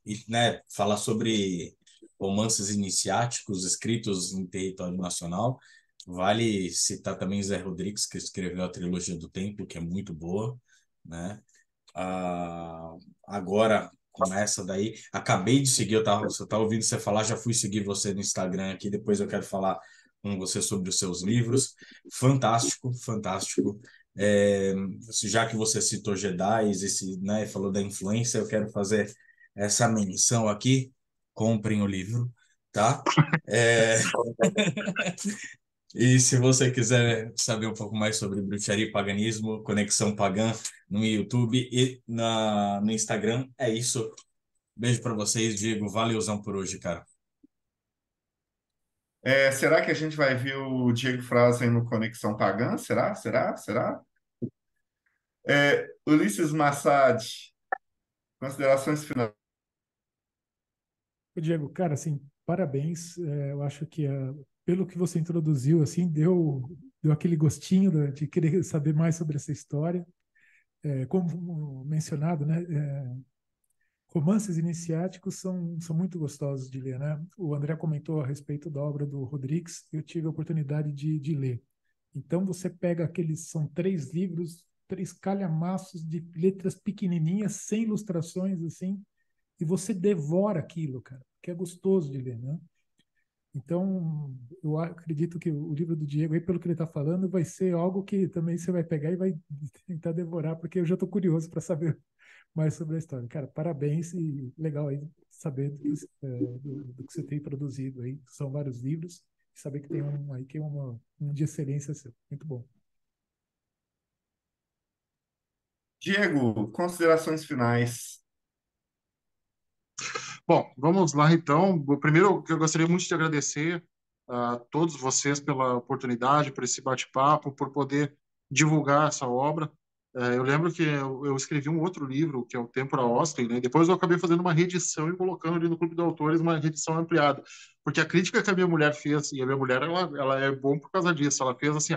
E, né, falar sobre romances iniciáticos escritos em território nacional. Vale citar também Zé Rodrigues, que escreveu a trilogia do Tempo, que é muito boa, né? Agora, com essa daí, acabei de seguir, você tá ouvindo você falar, já fui seguir você no Instagram aqui, depois eu quero falar com você sobre os seus livros. Fantástico, fantástico. É, já que você citou Jedi, né, falou da influência, eu quero fazer essa menção aqui. Comprem o livro, tá? É, e se você quiser saber um pouco mais sobre bruxaria e paganismo, Conexão Pagã no YouTube e no Instagram, é isso. Beijo para vocês, Diego. Valeuzão por hoje, cara. Será que a gente vai ver o Diego Frasen no Conexão Pagã? Será? Será? Será? Ulisses Massad, considerações finais. Diego, cara, assim, parabéns. Eu acho que pelo que você introduziu, assim, deu aquele gostinho de querer saber mais sobre essa história. Como mencionado, né? Romances iniciáticos são muito gostosos de ler, né? O André comentou a respeito da obra do Rodrigues, eu tive a oportunidade de ler. Então você pega são 3 livros, 3 calhamaços de letras pequenininhas, sem ilustrações, assim, e você devora aquilo, cara, que é gostoso de ler, né? Então, eu acredito que o livro do Diego, aí, pelo que ele está falando, vai ser algo que também você vai pegar e vai tentar devorar, porque eu já estou curioso para saber mais sobre a história. Cara, parabéns e legal aí saber do que você tem produzido aí. São vários livros e saber que tem um aí que é um de excelência seu. Muito bom. Diego, considerações finais. Bom, vamos lá então. Primeiro, eu gostaria muito de agradecer a todos vocês pela oportunidade, por esse bate-papo, por poder divulgar essa obra. Eu lembro que eu escrevi um outro livro, que é o Tempora Austin, né? Depois eu acabei fazendo uma reedição e colocando ali no Clube de Autores uma reedição ampliada. Porque a crítica que a minha mulher fez, e a minha mulher, ela é bom por causa disso, ela fez assim,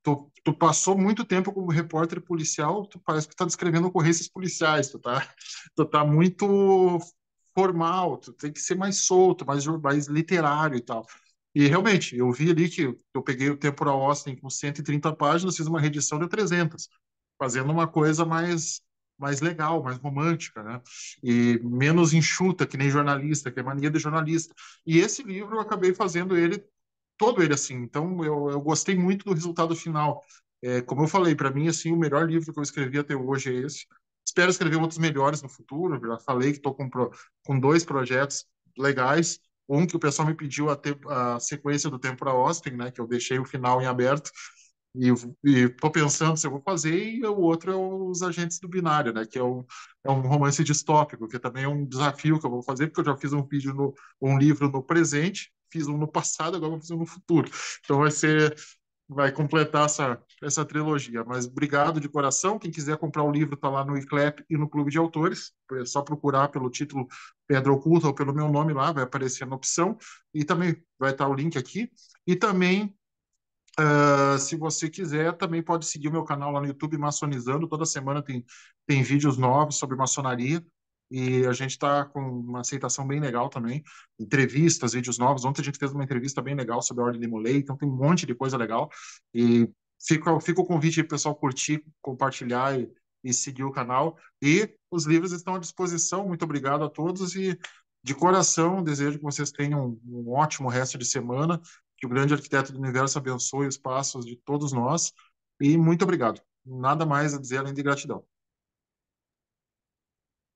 tu passou muito tempo como repórter policial, tu parece que tá descrevendo ocorrências policiais, tu tá muito formal, tu tem que ser mais solto, mais literário e tal. E realmente, eu vi ali que eu peguei o Temporal Austin com 130 páginas, fiz uma reedição de 300, fazendo uma coisa mais legal, mais romântica, né? E menos enxuta, que nem jornalista, que é mania de jornalista. E esse livro eu acabei fazendo ele, todo ele assim. Então, eu gostei muito do resultado final. Como eu falei, para mim, assim, o melhor livro que eu escrevi até hoje é esse. Espero escrever outros melhores no futuro. Já falei que estou com 2 projetos legais. Um que o pessoal me pediu a sequência do Tempora Austin, né? Que eu deixei o final em aberto. E estou pensando se eu vou fazer. E o outro é Os Agentes do Binário, né? Que é um romance distópico, que também é um desafio que eu vou fazer, porque eu já fiz um livro no presente, fiz um no passado, agora vou fazer um no futuro. Então vai completar essa trilogia. Mas obrigado de coração. Quem quiser comprar o livro está lá no ICLEP e no Clube de Autores. É só procurar pelo título Pedra Oculta ou pelo meu nome lá, vai aparecer na opção. E também vai estar o link aqui. E também Se você quiser, também pode seguir o meu canal lá no YouTube, Maçonizando. Toda semana tem vídeos novos sobre maçonaria. E a gente está com uma aceitação bem legal também. Entrevistas, vídeos novos. Ontem a gente fez uma entrevista bem legal sobre a Ordem de Molay, então tem um monte de coisa legal. E fica o convite para o pessoal curtir, compartilhar e seguir o canal. E os livros estão à disposição. Muito obrigado a todos e, de coração, desejo que vocês tenham um ótimo resto de semana. Que o grande arquiteto do universo abençoe os passos de todos nós. E muito obrigado. Nada mais a dizer além de gratidão.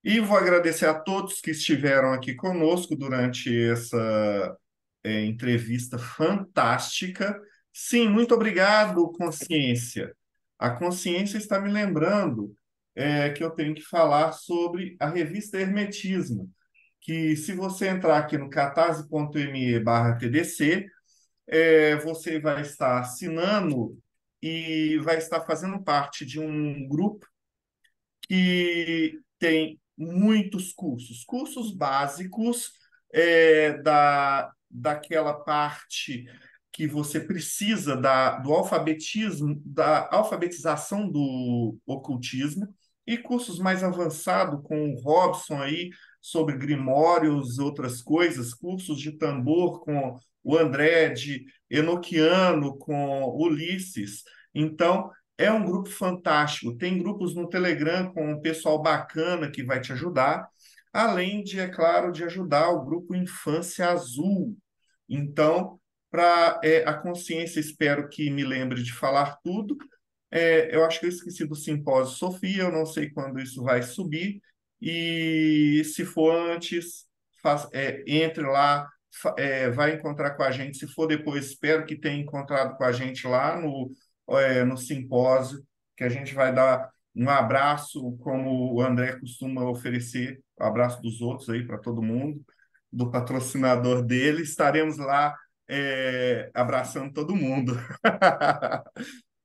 E vou agradecer a todos que estiveram aqui conosco durante essa entrevista fantástica. Sim, muito obrigado, Consciência. A Consciência está me lembrando que eu tenho que falar sobre a revista Hermetismo, que se você entrar aqui no catarse.me/TDC, você vai estar assinando e vai estar fazendo parte de um grupo que tem muitos cursos, cursos básicos daquela parte que você precisa do alfabetismo, da alfabetização do ocultismo, e cursos mais avançados com o Robson aí sobre grimórios, outras coisas, cursos de tambor com o André de Enoquiano, com Ulisses. Então, é um grupo fantástico. Tem grupos no Telegram com um pessoal bacana que vai te ajudar, além de, é claro, de ajudar o grupo Infância Azul. Então, para a consciência, espero que me lembre de falar tudo. Eu acho que eu esqueci do Simpósio Sofia, eu não sei quando isso vai subir. E se for antes, entre lá, vai encontrar com a gente. Se for depois, espero que tenha encontrado com a gente lá no simpósio, que a gente vai dar um abraço, como o André costuma oferecer, o abraço dos outros aí para todo mundo, do patrocinador dele. Estaremos lá abraçando todo mundo.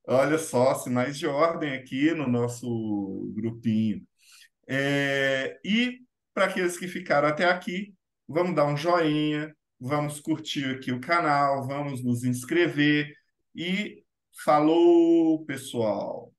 Olha só, sinais de ordem aqui no nosso grupinho. E para aqueles que ficaram até aqui, vamos dar um joinha, vamos curtir aqui o canal, vamos nos inscrever e falou, pessoal!